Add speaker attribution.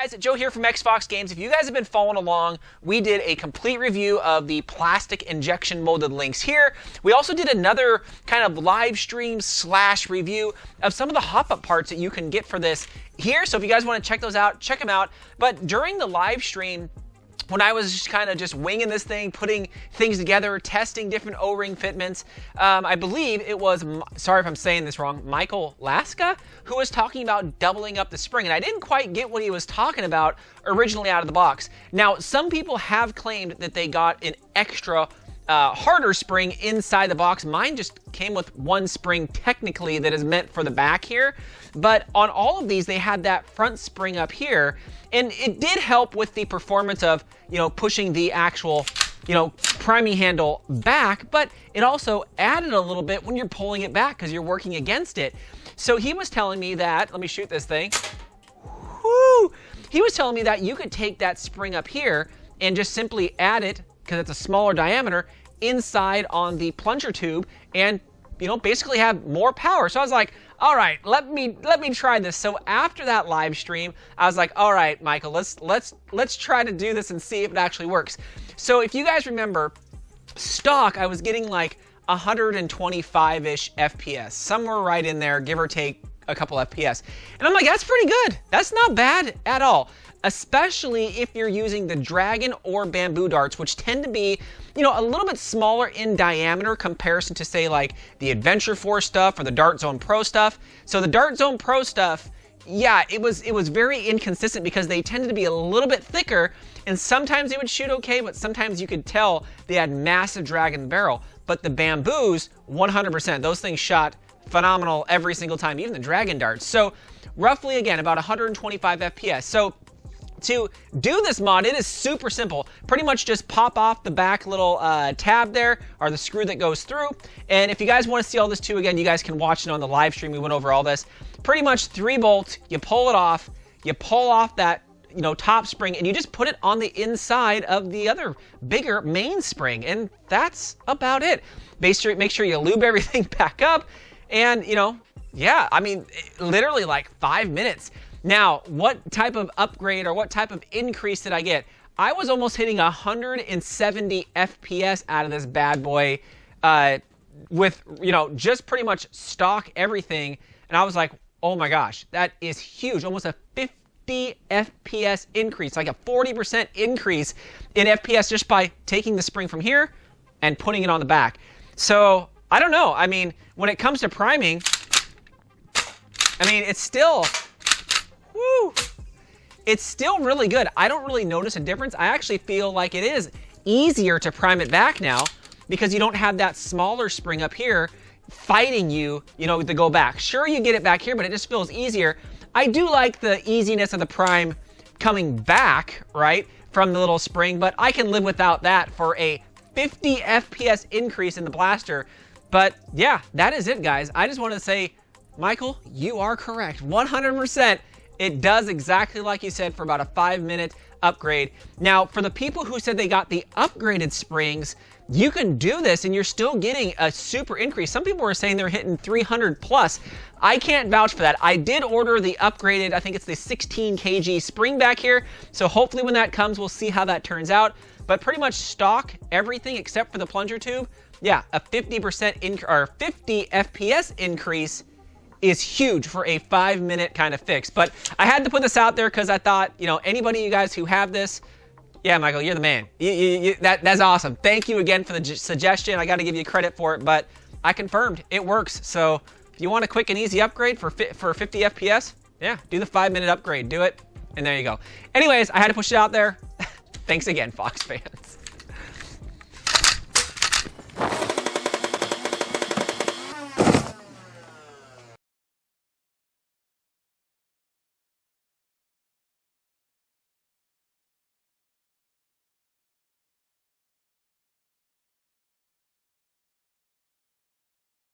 Speaker 1: guys, Joe here from XFoxGames. If you guys have been following along, we did a complete review of the plastic injection molded Lynx here. We also did another kind of live stream / review of some of the hop-up parts that you can get for this here. So if you guys want to check those out, check them out. But during the live stream, when I was just kind of just winging this thing, putting things together, testing different O-ring fitments, I believe it was, sorry if I'm saying this wrong, Michael Laska, who was talking about doubling up the spring. And I didn't quite get what he was talking about originally out of the box. Now, some people have claimed that they got an extra harder spring inside the box. Mine just came with one spring technically that is meant for the back here. But on all of these, they had that front spring up here. And it did help with the performance of, pushing the actual, priming handle back, but it also added a little bit when you're pulling it back because you're working against it. So he was telling me that, let me shoot this thing. Woo! He was telling me that you could take that spring up here and just simply add it, because it's a smaller diameter, inside on the plunger tube and, basically have more power. So I was like, all right, let me try this. So after that live stream, I was like, all right, Michael, let's try to do this and see if it actually works. So if you guys remember, stock, I was getting like 125-ish FPS, somewhere right in there, give or take a couple FPS. And I'm like, that's pretty good. That's not bad at all, especially if you're using the Dragon or Bamboo darts, which tend to be, a little bit smaller in diameter comparison to, say, like the Adventure Force stuff or the Dart Zone Pro stuff. So the Dart Zone Pro stuff, yeah, it was very inconsistent because they tended to be a little bit thicker, and sometimes they would shoot okay, but sometimes you could tell they had massive drag in the barrel. But the Bamboos, 100%, those things shot phenomenal every single time, even the Dragon darts. So roughly, again, about 125 FPS. So to do this mod, it is super simple. Pretty much just pop off the back little tab there, or the screw that goes through. And if you guys want to see all this too, again, you guys can watch it on the live stream. We went over all this. Pretty much 3 bolt, you pull it off, you pull off that top spring, and you just put it on the inside of the other bigger main spring. And that's about it. Make sure you lube everything back up. And, yeah, I mean, literally like 5 minutes. Now, what type of upgrade or what type of increase did I get? I was almost hitting 170 FPS out of this bad boy with, just pretty much stock everything. And I was like, oh my gosh, that is huge. Almost a 50 FPS increase, like a 40% increase in FPS just by taking the spring from here and putting it on the back. So, I don't know. I mean, when it comes to priming, it's still... Woo! It's still really good. I don't really notice a difference. I actually feel like it is easier to prime it back now because you don't have that smaller spring up here fighting you, to go back. Sure, you get it back here, but it just feels easier. I do like the easiness of the prime coming back, right, from the little spring, but I can live without that for a 50 FPS increase in the blaster. But yeah, that is it, guys. I just want to say, Michael, you are correct. 100%. It does exactly like you said for about a 5-minute upgrade. Now, for the people who said they got the upgraded springs, you can do this and you're still getting a super increase. Some people were saying they're hitting 300 plus. I can't vouch for that. I did order the upgraded, I think it's the 16 kg spring back here. So hopefully when that comes, we'll see how that turns out. But pretty much stock everything except for the plunger tube. Yeah, a 50% or 50 FPS increase is huge for a 5-minute kind of fix. But I had to put this out there because I thought, anybody you guys who have this, yeah, Michael, you're the man. That's awesome. Thank you again for the suggestion. I got to give you credit for it, but I confirmed it works. So if you want a quick and easy upgrade for 50 FPS, yeah, do the 5-minute upgrade. Do it, and there you go. Anyways, I had to push it out there. Thanks again, Fox fans.